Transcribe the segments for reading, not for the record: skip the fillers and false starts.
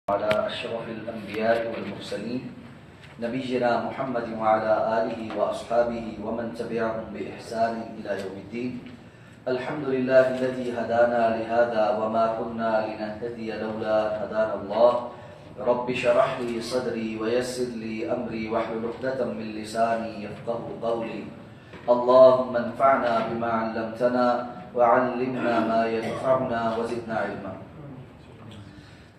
على أشرف الأنبياء والمرسلين نبينا محمد وعلى آله وأصحابه ومن تبعهم بإحسان إلى يوم الدين. الحمد لله الذي هدانا لهذا وما كنا لنهتدي لولا هدانا الله. رب اشرح لي صدري ويسر لي أمري واحلل عقدة من لساني يفقهوا قولي. اللهم انفعنا بما علمتنا وعلمنا ما ينفعنا وزدنا علما.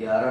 11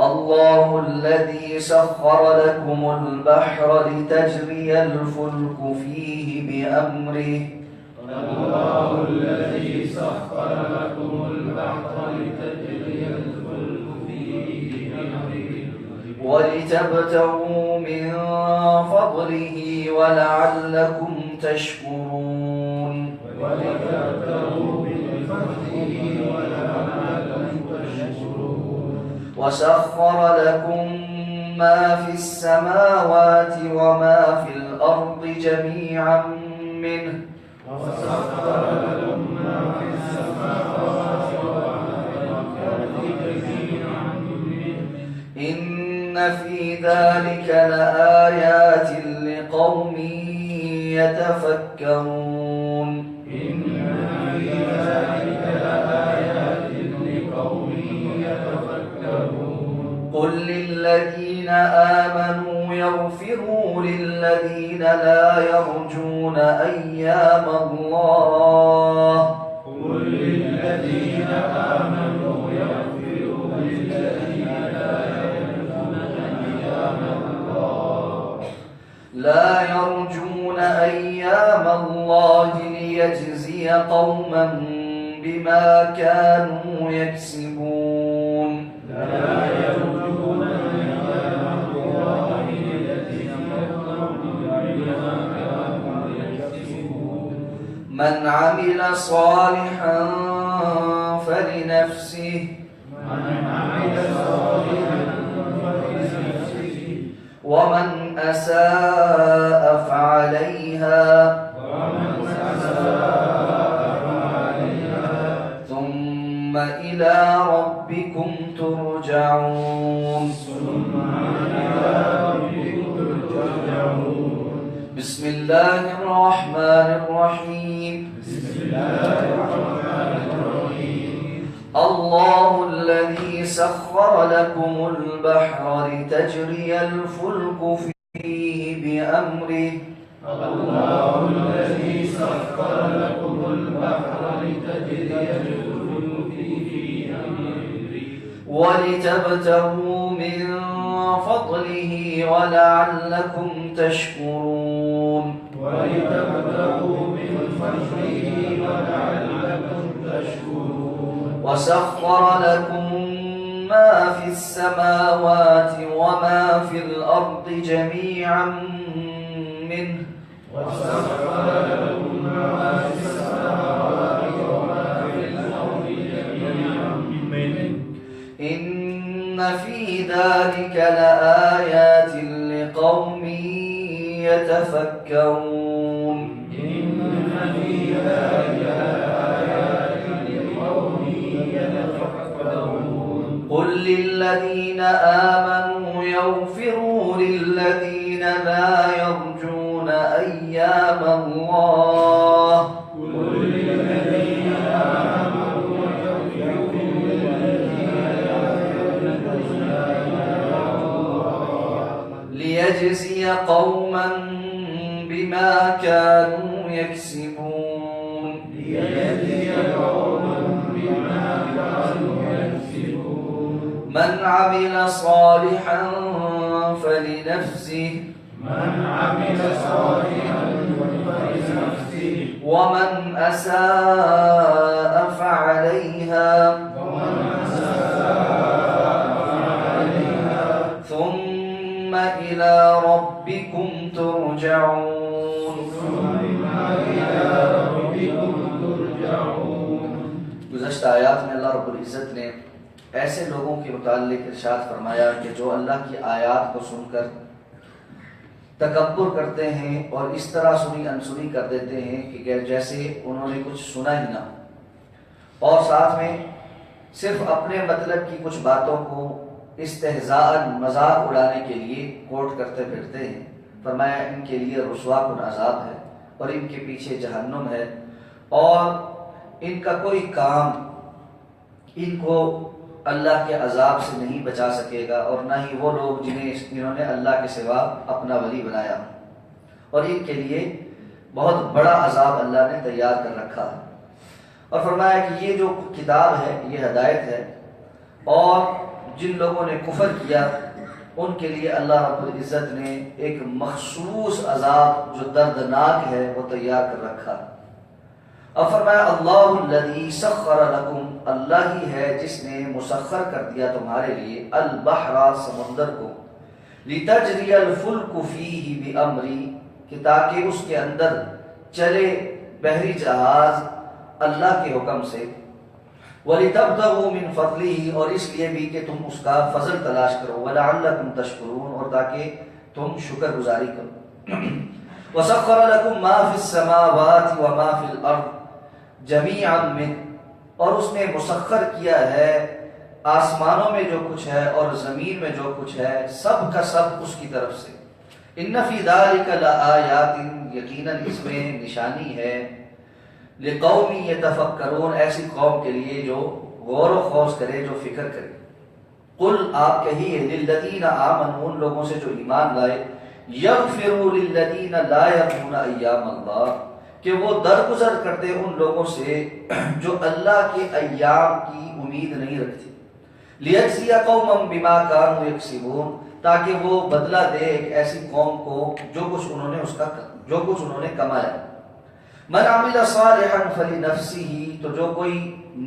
الله الذي سخر لكم البحر لتجري الفلك فيه بأمره. الله الذي سخر لكم البحر لتجري الفلك فيه بأمره ولتبتغوا من فضله ولعلكم تشكرون. وسخر لكم ما في السماوات وما في الأرض جميعا منه. إن في ذلك لآيات لقوم يتفكرون. قل للذين آمنوا يغفروا للذين لا يرجون أيام الله. قل للذين آمنوا يغفروا للذين لا يرجون أيام الله. لا يرجون أيام الله ليجزي قوما بما كانوا يكسبون. من عمل صالحا فلنفسه ومن أساء فعليها ثم إلى ربكم ترجعون. بسم الله الرحمن الرحيم. الله الذي سخر لكم البحر لتجري الفلك فيه بأمره. الله الذي سخر لكم البحر لتجري الفلك فيه بأمره ولتبتغوا من فضله ولعلكم تشكرون. وسخر لكم ما في السماوات وما في الأرض جميعا منه. إن في ذلك لآيات لقوم يتفكرون. قل للذين آمنوا يغفروا للذين لا يرجون أيام الله. ليجزي قوما بما كانوا يكسبون. من عمل صالحا فلنفسه ومن أساء فعليها ثم إلى ربكم ترجعون. گزشتہ آیات میں اللہ رب العزت نے ایسے لوگوں کے متعلق ارشاد فرمایا کہ جو اللہ کی آیات کو سن کر تکبر کرتے ہیں اور اس طرح سنی انسنی کر دیتے ہیں کہ جیسے انہوں نے کچھ سنا ہی نہ ہو، اور ساتھ میں صرف اپنے مطلب کی کچھ باتوں کو استہزاء مذاق اڑانے کے لیے کوٹ کرتے پھرتے ہیں. فرمایا ان کے لیے رسوا کن عذاب ہے اور ان کے پیچھے جہنم ہے، اور ان کا کوئی کام ان کو اللہ کے عذاب سے نہیں بچا سکے گا، اور نہ ہی وہ لوگ جنہوں نے اللہ کے سوا اپنا ولی بنایا، اور ان کے لیے بہت بڑا عذاب اللہ نے تیار کر رکھا ہے. اور فرمایا کہ یہ جو کتاب ہے یہ ہدایت ہے، اور جن لوگوں نے کفر کیا ان کے لیے اللہ رب العزت نے ایک مخصوص عذاب جو دردناک ہے وہ تیار کر رکھا. اب فرمایا اللہ الذی سخر لکم، اللہ ہی ہے جس نے مسخر کر دیا تمہارے لیے البحر، سمندر کو، لتجری الفلک فیہ بامری، کہ تاکہ اس کے اندر چلے بحری جہاز اللہ کے حکم سے، وَلِتَبْتَغُوا مِنْ فَضْلِهِ، اور اس لیے بھی کہ تم اس کا فضل تلاش کرو، وَلَعَلَّكُمْ تَشْكُرُونَ، اور تاکہ تم شکر گزاری کرو. وَسَخَّرَ لَكُمْ مَا فِي السَّمَاوَاتِ وَمَا فِي الْأَرْضِ جَمِيعًا مِنْهُ، اور اس نے مسخر کیا ہے آسمانوں میں جو کچھ ہے اور زمین میں جو کچھ ہے سب کا سب اس کی طرف سے. إِنَّ فِي ذَلِكَ لَآيَاتٍ، یقیناً اس میں نشانی ہے، لِقَوْمٍ يَتَفَكَّرُونَ، ایسی قوم کے لیے جو غور و خوض کرے، جو فکر کرے. قل، آپ کہیے، لِلَّذِينَ آمَنُوا، ان لوگوں سے جو ایمان لائے، يَغْفِرُوا لِلَّذِينَ لَا يَرْجُونَ أَيَّامَ اللَّهِ، کہ وہ درگزر کر دے ان لوگوں سے جو اللہ کے ایام کی امید نہیں رکھتی. لِيَجْزِيَ قَوْمًا بِمَا كَانُوا يَكْسِبُونَ، تاکہ وہ بدلہ دے ایک ایسی قوم کو جو کچھ انہوں نے کمایا. من عمل صالحا فلنفسه، تو جو کوئی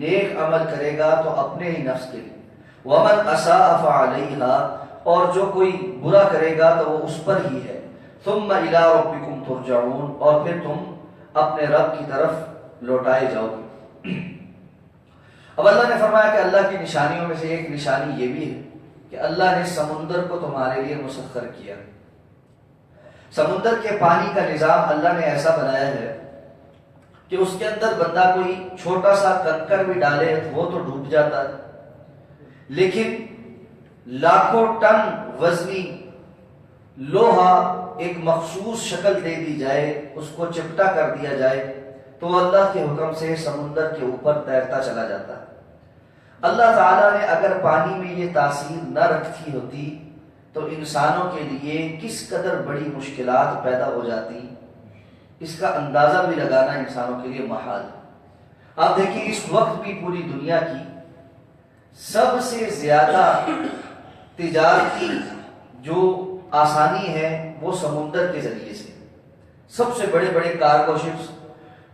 نیک عمل کرے گا تو اپنے ہی نفس کے لیے. ومن اساء فعليها، اور جو کوئی برا کرے گا تو وہ اس پر ہی ہے. ثم الى ربكم ترجعون، اور پھر تم اپنے رب کی طرف لوٹائے جاؤ گے. اب اللہ نے فرمایا کہ اللہ کی نشانیوں میں سے ایک نشانی یہ بھی ہے کہ اللہ نے سمندر کو تمہارے لیے مسخر کیا. سمندر کے پانی کا نظام اللہ نے ایسا بنایا ہے کہ اس کے اندر بندہ کوئی چھوٹا سا کنکر بھی ڈالے وہ تو ڈوب جاتا ہے، لیکن لاکھوں ٹن وزنی لوہا ایک مخصوص شکل دے دی جائے، اس کو چپٹا کر دیا جائے تو وہ اللہ کے حکم سے سمندر کے اوپر تیرتا چلا جاتا ہے. اللہ تعالیٰ نے اگر پانی میں یہ تاثیر نہ رکھی ہوتی تو انسانوں کے لیے کس قدر بڑی مشکلات پیدا ہو جاتی، اس کا اندازہ بھی لگانا انسانوں کے لیے محال ہے. آپ دیکھیں اس وقت بھی پوری دنیا کی سب سے زیادہ تجارتی جو آسانی ہے وہ سمندر کے ذریعے سے. سب سے بڑے بڑے کارگو شپس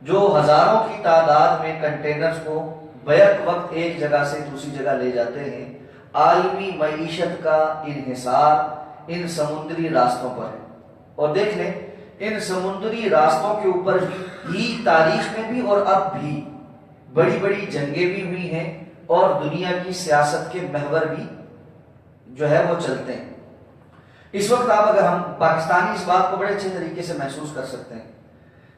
جو ہزاروں کی تعداد میں کنٹینرز کو بیک وقت ایک جگہ سے دوسری جگہ لے جاتے ہیں. عالمی معیشت کا انحصار ان سمندری راستوں پر ہے. اور دیکھ لیں ان سمندری راستوں کے اوپر ہی تاریخ میں بھی اور اب بھی بڑی بڑی جنگیں بھی ہوئی ہیں اور دنیا کی سیاست کے محور بھی جو ہے وہ چلتے ہیں. اس وقت اگر ہم پاکستانی اس بات کو بڑے اچھے طریقے سے محسوس کر سکتے ہیں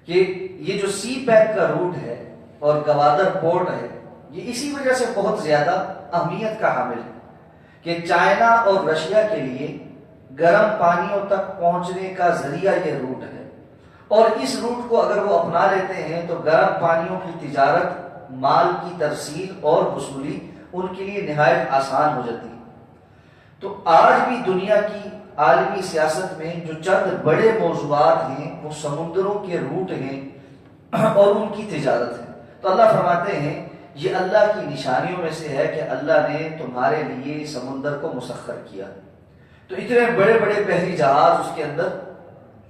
کہ یہ جو سی پیک کا روٹ ہے اور گوادر پورٹ ہے یہ اسی وجہ سے بہت زیادہ اہمیت کا حامل ہے کہ چائنا اور رشیا کے لیے گرم پانیوں تک پہنچنے کا ذریعہ یہ روٹ ہے. اور اس روٹ کو اگر وہ اپنا لیتے ہیں تو گرم پانیوں کی تجارت، مال کی ترسیل اور وصولی ان کے لیے نہایت آسان ہو جاتی ہے. تو آج بھی دنیا کی عالمی سیاست میں جو چند بڑے موضوعات ہیں وہ سمندروں کے روٹ ہیں اور ان کی تجارت ہے. تو اللہ فرماتے ہیں یہ اللہ کی نشانیوں میں سے ہے کہ اللہ نے تمہارے لیے سمندر کو مسخر کیا. تو اتنے بڑے بڑے بحری جہاز اس کے اندر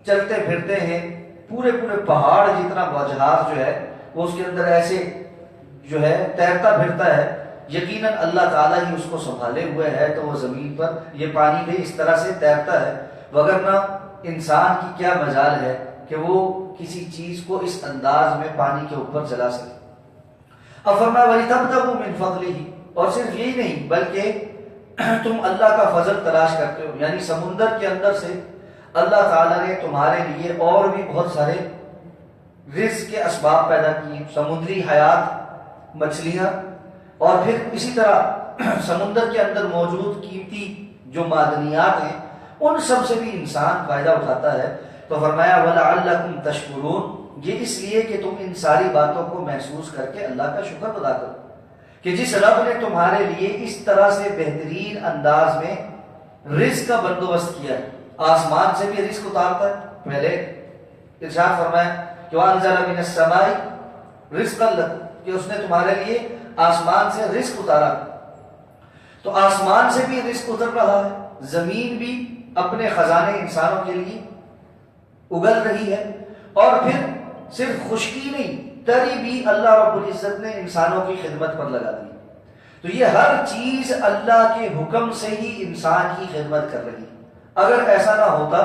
چلتے پھرتے ہیں، پورے پورے پہاڑ جتنا جہاز جو ہے وہ اس کے اندر ایسے جو ہے تیرتا پھرتا ہے. یقیناً اللہ تعالیٰ ہی اس کو سنبھالے ہوئے ہے تو وہ زمین پر یہ پانی بھی اس طرح سے تیرتا ہے. وگرنہ انسان کی کیا مجال ہے کہ وہ کسی چیز کو اس انداز میں پانی کے اوپر جلا سکے۔ اب فرمایا وَلِتَبْتَغُوا مِنْ فَضْلِهِ، اور صرف یہی نہیں بلکہ تم اللہ کا فضل تلاش کرتے ہو، یعنی سمندر کے اندر سے اللہ تعالیٰ نے تمہارے لیے اور بھی بہت سارے رزق کے اسباب پیدا کیے، سمندری حیات، مچھلیاں، اور پھر اسی طرح سمندر کے اندر موجود قیمتی جو معدنیات ہیں ان سب سے بھی انسان فائدہ اٹھاتا ہے۔ تو فرمایا وَلَعَلَّكُمْ تَشْكُرُونَ، یہ اس لیے کہ تم ان ساری باتوں کو محسوس کر کے اللہ کا شکر ادا کرو کہ جس رب نے تمہارے لیے اس طرح سے بہترین انداز میں رزق کا بندوبست کیا ہے، آسمان سے بھی رزق اتارتا ہے۔ پہلے ارشاد فرمایا کہ وَأَنزَلَ مِنَ السَّمَاءِ رِزْقًا لَكُمْ، کہ اس نے تمہارے لیے آسمان سے رزق اتارا، تو آسمان سے بھی رزق اتر رہا ہے، زمین بھی اپنے خزانے انسانوں کے لیے اگل رہی ہے، اور پھر صرف خشکی نہیں تری بھی اللہ رب العزت نے انسانوں کی خدمت پر لگا دی۔ تو یہ ہر چیز اللہ کے حکم سے ہی انسان کی خدمت کر رہی ہے۔ اگر ایسا نہ ہوتا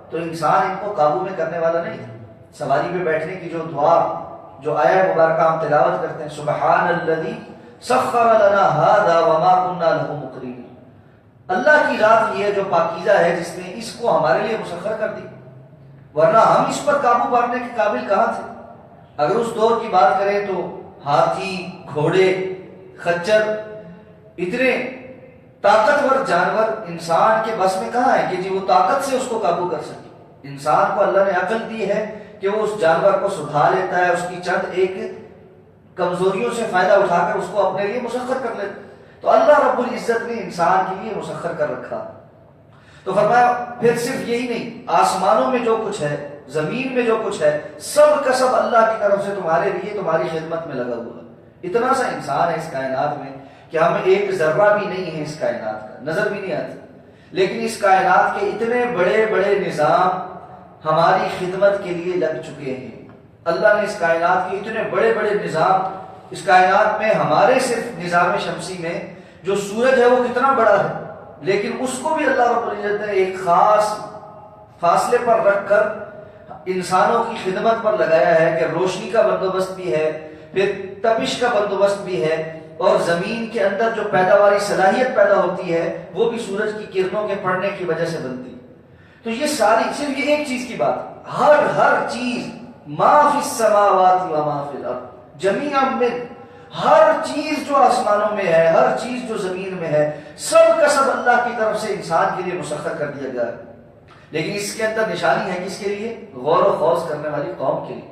تو انسان ان کو قابو میں کرنے والا نہیں تھا۔ سواری پہ بیٹھنے کی جو دعا، جو آیہ مبارکہ ہم تلاوت کرتے ہیں، سبحان الذی سخر لنا ھذا وما كنا له مقرنین، اللہ کی ذات یہ ہے جو پاکیزہ ہے جس نے اس کو ہمارے لیے مسخر کر دی، ورنہ ہم اس پر قابو پانے کے قابل کہاں تھے۔ اگر اس دور کی بات کریں تو ہاتھی، گھوڑے، خچر، اتنے طاقتور جانور انسان کے بس میں کہاں ہے کہ جی وہ طاقت سے اس کو قابو کر سکے۔ انسان کو اللہ نے عقل دی ہے کہ وہ اس جانور کو سدھا لیتا ہے، اس کی چند ایک کمزوریوں سے فائدہ اٹھا کر اس کو اپنے لیے مسخر کر لیتا ہے۔ تو اللہ رب العزت نے انسان کے لیے مسخر کر رکھا۔ تو فرمایا پھر صرف یہی نہیں، آسمانوں میں جو کچھ ہے، زمین میں جو کچھ ہے، سب کا سب اللہ کی طرف سے تمہارے لیے تمہاری خدمت میں لگا ہوا ہے۔ اتنا سا انسان ہے اس کائنات میں کہ ہمیں ایک ذرہ بھی نہیں ہے اس کائنات کا، نظر بھی نہیں آتی، لیکن اس کائنات کے اتنے بڑے بڑے نظام ہماری خدمت کے لیے لگ چکے ہیں۔ اللہ نے اس کائنات کے اتنے بڑے بڑے نظام، اس کائنات میں ہمارے صرف نظام شمسی میں جو سورج ہے وہ کتنا بڑا ہے، لیکن اس کو بھی اللہ رب العزت نے ایک خاص فاصلے پر رکھ کر انسانوں کی خدمت پر لگایا ہے کہ روشنی کا بندوبست بھی ہے، پھر تپش کا بندوبست بھی ہے، اور زمین کے اندر جو پیداواری صلاحیت پیدا ہوتی ہے وہ بھی سورج کی کرنوں کے پڑنے کی وجہ سے بنتی ہے۔ تو یہ ساری صرف یہ ایک چیز کی بات، ہر چیز، ما فی السماوات و ما فی الارض جمیعا من، ہر چیز جو آسمانوں میں ہے، ہر چیز جو زمین میں ہے، سب کا سب اللہ کی طرف سے انسان کے لیے مسخر کر دیا گیا ہے۔ لیکن اس کے اندر نشانی ہے کس کے لیے؟ غور و خوض کرنے والی قوم کے لیے،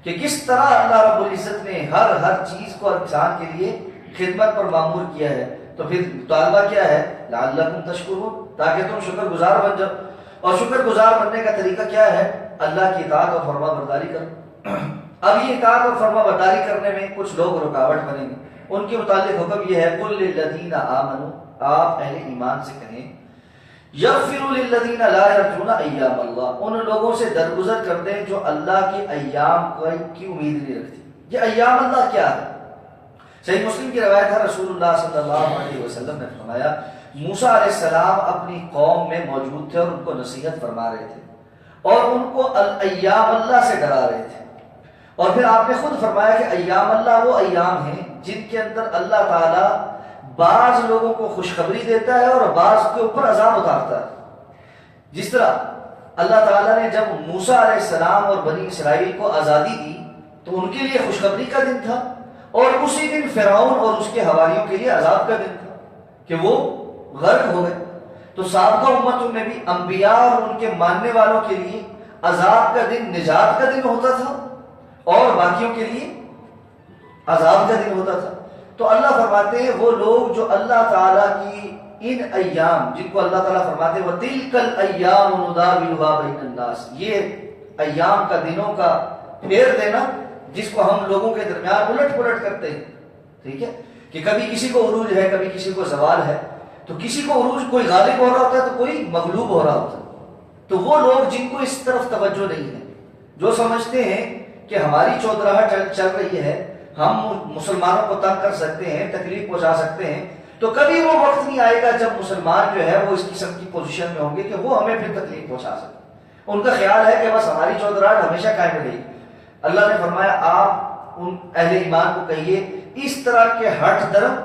کہ کس طرح اللہ رب العزت نے ہر چیز کو انسان کے لیے خدمت پر معمور کیا ہے۔ تو پھر مطالبہ کیا ہے؟ لعلکم تشکرون، تاکہ تم شکر گزار بن جاؤ۔ اور شکر گزار بننے کا طریقہ کیا ہے؟ اللہ کی اطاعت اور فرما برداری کرو۔ اب یہ اطاعت اور فرما برداری کرنے میں کچھ لوگ رکاوٹ بنیں گے، ان کے متعلق حکم یہ ہے قل للذین آمنوا، آپ اہل ایمان سے کہیں یغفروا للذین لا یرجون ایام اللہ، ان لوگوں سے درگزر کر دیں جو اللہ کے ایام کی امید نہیں رکھتی۔ یہ ایام اللہ کیا ہے؟ صحیح مسلم کی روایت ہے، رسول اللہ صلی اللہ علیہ وسلم نے فرمایا موسیٰ علیہ السلام اپنی قوم میں موجود تھے اور ان کو نصیحت فرما رہے تھے اور ان کو ایام اللہ سے ڈرا رہے تھے، اور پھر آپ نے خود فرمایا کہ ایام اللہ وہ ایام ہیں جن کے اندر اللہ تعالیٰ بعض لوگوں کو خوشخبری دیتا ہے اور بعض کے اوپر عذاب اتارتا ہے۔ جس طرح اللہ تعالیٰ نے جب موسیٰ علیہ السلام اور بنی اسرائیل کو آزادی دی تو ان کے لیے خوشخبری کا دن تھا، اور اسی دن فرعون اور اس کے حواریوں کے لیے عذاب کا دن تھا کہ وہ غرق ہو گئے۔ تو سابقہ امتوں میں بھی انبیاء اور ان کے ماننے والوں کے لیے عذاب کا دن نجات کا دن ہوتا تھا اور باقیوں کے لیے عذاب کا دن ہوتا تھا۔ تو اللہ فرماتے ہیں وہ لوگ جو اللہ تعالیٰ کی ان ایام، جن کو اللہ تعالیٰ فرماتے ہیں وَتِلْكَ الْأَيَّامُ نُدَاوِلُهَا بَيْنَ النَّاسِ، یہ ایام کا، دنوں کا پھیر دینا جس کو ہم لوگوں کے درمیان الٹ پلٹ کرتے ہیں، ٹھیک ہے، کہ کبھی کسی کو عروج ہے، کبھی کسی کو زوال ہے، تو کسی کو عروج کوئی غالب ہو رہا ہوتا ہے تو کوئی مغلوب ہو رہا ہوتا ہے۔ تو وہ لوگ جن کو اس طرف توجہ نہیں ہے، جو سمجھتے ہیں کہ ہماری چودراہٹ چل رہی ہے، ہم مسلمانوں کو تنگ کر سکتے ہیں، تکلیف پہنچا سکتے ہیں، تو کبھی وہ وقت نہیں آئے گا جب مسلمان جو ہے وہ اس قسم کی پوزیشن میں ہوں گے کہ وہ ہمیں پھر تکلیف پہنچا سکے۔ ان کا خیال ہے کہ بس ہماری چودراہٹ ہمیشہ قائم رہے گی۔ اللہ نے فرمایا آپ ان اہل ایمان کو کہیے اس طرح کے ہٹ درم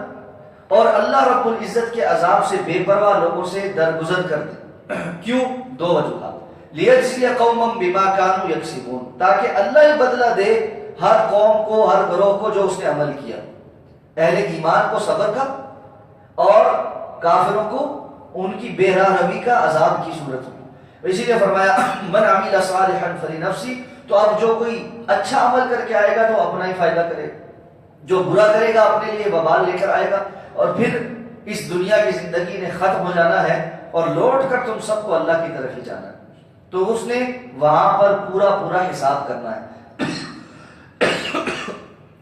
اور اللہ رب العزت کے عذاب سے بے پرواہ لوگوں سے درگزر کر دیں۔ کیوں؟ دو وجوہات، لیجزی قوما بما كانوا یکسبون، تاکہ اللہ ہی بدلہ دے ہر قوم کو، ہر گروہ کو جو اس نے عمل کیا، اہل ایمان کو صبر کا اور کافروں کو ان کی بے راہ روی کا عذاب کی صورت میں۔ اسی لیے فرمایا من عمل صالحا فلنفسہ، تو اب جو کوئی اچھا عمل کر کے آئے گا تو اپنا ہی فائدہ کرے، جو برا کرے گا اپنے لیے وبال لے کر آئے گا، اور پھر اس دنیا کی زندگی نے ختم ہو جانا ہے اور لوٹ کر تم سب کو اللہ کی طرف ہی جانا ہے۔ تو اس نے وہاں پر پورا حساب کرنا ہے۔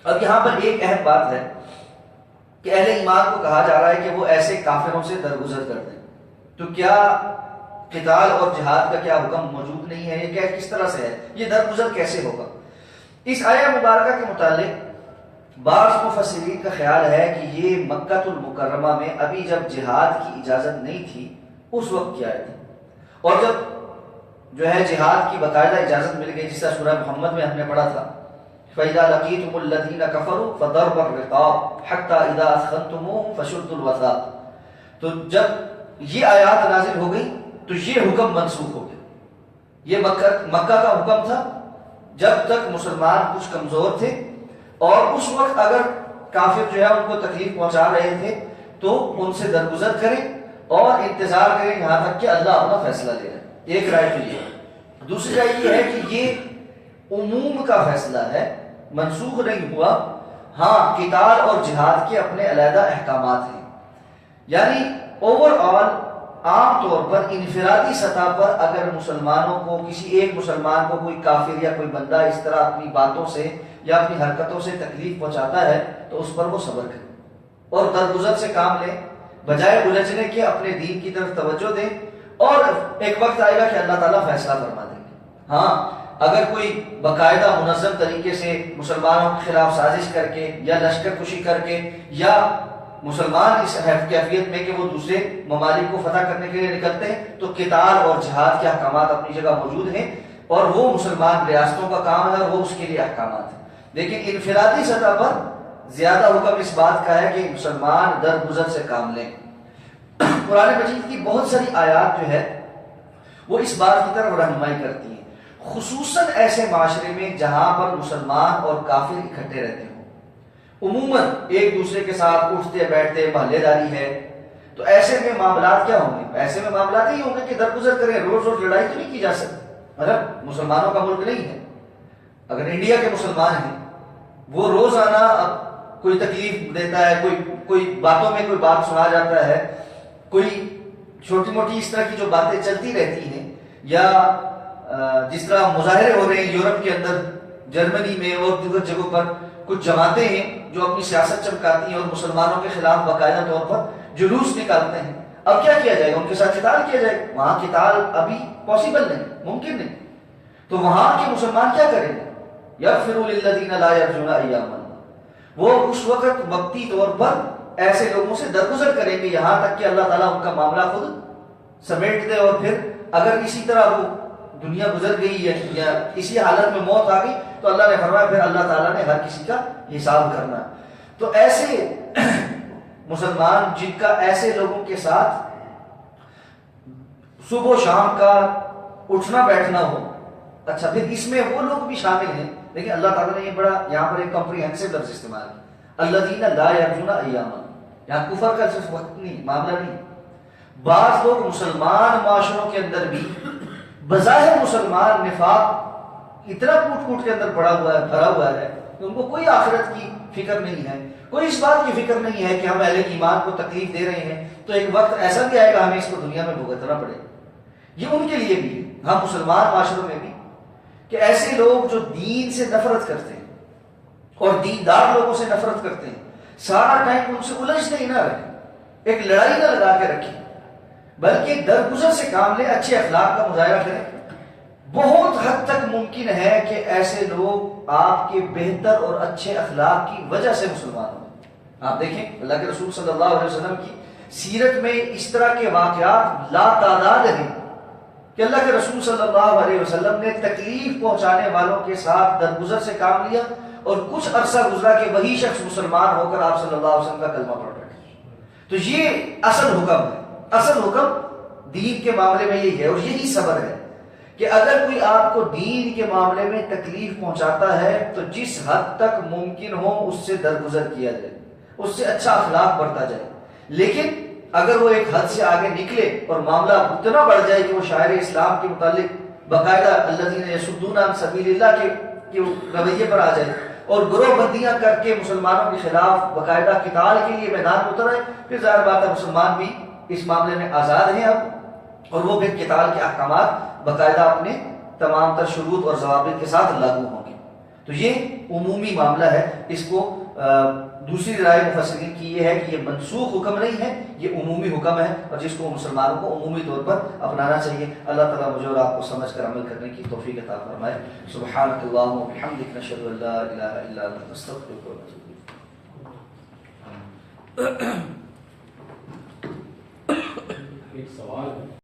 اب یہاں پر ایک اہم بات ہے کہ اہل ایمان کو کہا جا رہا ہے کہ وہ ایسے کافروں سے درگزر کر دیں، تو کیا قتال اور جہاد کا کیا حکم موجود نہیں ہے؟ یہ کس طرح سے ہے؟ یہ درگزر کیسے ہوگا؟ اس آیہ مبارکہ کے متعلق بعض مفسرین کا خیال ہے کہ یہ مکہ المکرمہ میں ابھی جب جہاد کی اجازت نہیں تھی اس وقت کی آیت ہے، اور جب جو ہے جہاد کی باقاعدہ اجازت مل گئی، جس طرح سورہ محمد میں ہم نے پڑھا تھا فَإِذَا لَقِيتُمُ الَّذِينَ كَفَرُوا فَضَرْبَ الرِّقَابِ حَتَّى إِذَا أَثْخَنْتُمُوهُمْ فَشُدُّوا الْوَثَاقَ، تو جب یہ آیات نازل ہو گئی تو یہ حکم منسوخ ہو گیا۔ یہ مکہ کا حکم تھا جب تک مسلمان کچھ کمزور تھے، اور اس وقت اگر کافر جو ہے ان کو تکلیف پہنچا رہے تھے تو ان سے درگزر کریں اور انتظار کریں یہاں تک کہ اللہ اپنا فیصلہ لے رہے۔ ایک رائے تو یہ ہے۔ دوسری رائے یہ ہے کہ یہ عموم کا فیصلہ ہے، منسوخ نہیں ہوا۔ ہاں قتال اور جہاد کے اپنے علیحدہ احکامات ہیں، یعنی اوور آل عام طور پر انفرادی سطح پر اگر مسلمانوں کو، کسی ایک مسلمان کو کوئی کافر یا کوئی بندہ اس طرح اپنی باتوں سے یا اپنی حرکتوں سے تکلیف پہنچاتا ہے تو اس پر وہ صبر کرے اور درگزر سے کام لیں، بجائے الجھنے کے اپنے دین کی طرف توجہ دیں، اور ایک وقت آئے گا کہ اللہ تعالیٰ فیصلہ فرما دیں گے۔ ہاں اگر کوئی باقاعدہ منظم طریقے سے مسلمانوں کے خلاف سازش کر کے یا لشکر کشی کر کے، یا مسلمان اس کیفیت میں کہ وہ دوسرے ممالک کو فتح کرنے کے لیے نکلتے ہیں، تو قتال اور جہاد کے احکامات اپنی جگہ موجود ہیں اور وہ مسلمان ریاستوں کا کام ہے اور وہ اس کے لیے احکامات ہیں۔ لیکن انفرادی سطح پر زیادہ حکم اس بات کا ہے کہ مسلمان درگزر سے کام لیں۔ قرآن مجید کی بہت ساری آیات جو ہے وہ اس بات کی طرف رہنمائی کرتی ہیں، خصوصاً ایسے معاشرے میں جہاں پر مسلمان اور کافر اکٹھے رہتے ہوں، عموماً ایک دوسرے کے ساتھ اٹھتے بیٹھتے، محلے داری ہے، تو ایسے میں معاملات کیا ہوں گے؟ ایسے میں معاملات ہی ہوں گے کہ درگزر کریں، روز روز لڑائی تو نہیں کی جا سکتی۔ عرب مسلمانوں کا ملک نہیں ہے، اگر انڈیا کے مسلمان ہیں وہ روزانہ کوئی تکلیف دیتا ہے، کوئی باتوں میں کوئی بات سنا جاتا ہے، کوئی چھوٹی موٹی اس طرح کی جو باتیں چلتی رہتی ہیں، یا جس طرح مظاہرے ہو رہے ہیں یورپ کے اندر، جرمنی میں اور دیگر جگہوں پر کچھ جماعتیں ہیں جو اپنی سیاست چمکاتی ہیں اور مسلمانوں کے خلاف باقاعدہ طور پر جلوس نکالتے ہیں۔ اب کیا کیا جائے گا؟ ان کے ساتھ قتال کیا جائے گا؟ وہاں قتال ابھی پاسبل نہیں، ممکن نہیں، تو وہاں کے مسلمان کیا کریں گے؟ یغفر للذین لا یرجون ایام اللہ، وہ اس وقت وقتی طور پر ایسے لوگوں سے درگزر کریں گے یہاں تک کہ اللہ تعالیٰ ان کا معاملہ خود سمیٹ دے، اور پھر اگر اسی طرح وہ دنیا گزر گئی یا اسی حالت میں موت آ گئی تو اللہ نے فرمایا پھر اللہ تعالیٰ نے ہر کسی کا حساب کرنا۔ تو ایسے مسلمان جن کا ایسے لوگوں کے ساتھ صبح و شام کا اٹھنا بیٹھنا ہو، اچھا پھر اس میں وہ لوگ بھی شامل ہیں، لیکن اللہ تعالیٰ نے یہ بڑا یہاں پر ایک کمپریہنسو لفظ استعمال کیا، الذین لا یرجون ایاما، یہاں کفر کا صرف وقت نہیں، معاملہ نہیں۔ بعض لوگ مسلمان معاشروں کے اندر بھی بظاہر مسلمان نفاق اتنا کوٹ کوٹ کے اندر پڑا ہوا ہے، بھرا ہوا ہے کہ ان کو کوئی آخرت کی فکر نہیں ہے، کوئی اس بات کی فکر نہیں ہے کہ ہم اہل ایمان کو تکلیف دے رہے ہیں تو ایک وقت ایسا بھی آئے گا ہمیں اس کو دنیا میں بھگتنا پڑے گا۔ یہ ان کے لیے بھی ہے، ہم مسلمان معاشروں میں بھی، کہ ایسے لوگ جو دین سے نفرت کرتے ہیں اور دیندار لوگوں سے نفرت کرتے ہیں، سارا ٹائم ان سے الجھتے ہی نہ رہیں، ایک لڑائی نہ لگا کے رکھیں، بلکہ درگزر سے کام لیں، اچھے اخلاق کا مظاہرہ کریں۔ بہت حد تک ممکن ہے کہ ایسے لوگ آپ کے بہتر اور اچھے اخلاق کی وجہ سے مسلمان ہوں، آپ دیکھیں اللہ کے رسول صلی اللہ علیہ وسلم کی سیرت میں اس طرح کے واقعات لا تعداد ہیں کہ اللہ کے رسول صلی اللہ علیہ وسلم نے تکلیف پہنچانے والوں کے ساتھ درگزر سے کام لیا اور کچھ عرصہ گزرا کہ وہی شخص مسلمان ہو کر آپ صلی اللہ علیہ وسلم کا کلمہ پڑھ بیٹھے. تو یہ اصل حکم ہے. اصل حکم دین کے معاملے میں یہی ہے اور یہی صبر ہے کہ اگر کوئی آپ کو دین کے معاملے میں تکلیف پہنچاتا ہے تو جس حد تک ممکن ہو اس سے درگزر کیا جائے, اس سے اچھا اخلاق بڑھتا جائے. لیکن اگر وہ ایک حد سے آگے نکلے اور معاملہ اتنا بڑھ جائے کہ وہ شاعر اسلام کے متعلق باقاعدہ الذین یصدون عن سبیل اللہ کے رویے پر آ جائے اور گروہ بندیاں کر کے مسلمانوں کے خلاف باقاعدہ قتال کے لیے میدان اتر آئے, پھر ظاہر بات ہے مسلمان بھی اس معاملے میں آزاد ہیں اب, اور وہ پھر قتال کے احکامات باقاعدہ اپنے تمام تر شروط اور ضوابط کے ساتھ لاگو ہوں گے. تو یہ عمومی معاملہ ہے. اس کو دوسری رائے مفسرین کی یہ ہے کہ یہ منسوخ حکم نہیں ہے, یہ عمومی حکم ہے اور جس کو مسلمانوں کو عمومی طور پر اپنانا چاہیے. اللہ تعالیٰ مجھے اور آپ کو سمجھ کر عمل کرنے کی توفیق عطا فرمائے. سبحانک اللہم و بحمدک نشہد ان لا الہ الا انت نستغفرک و نتوب الیک. ایک سوال ہے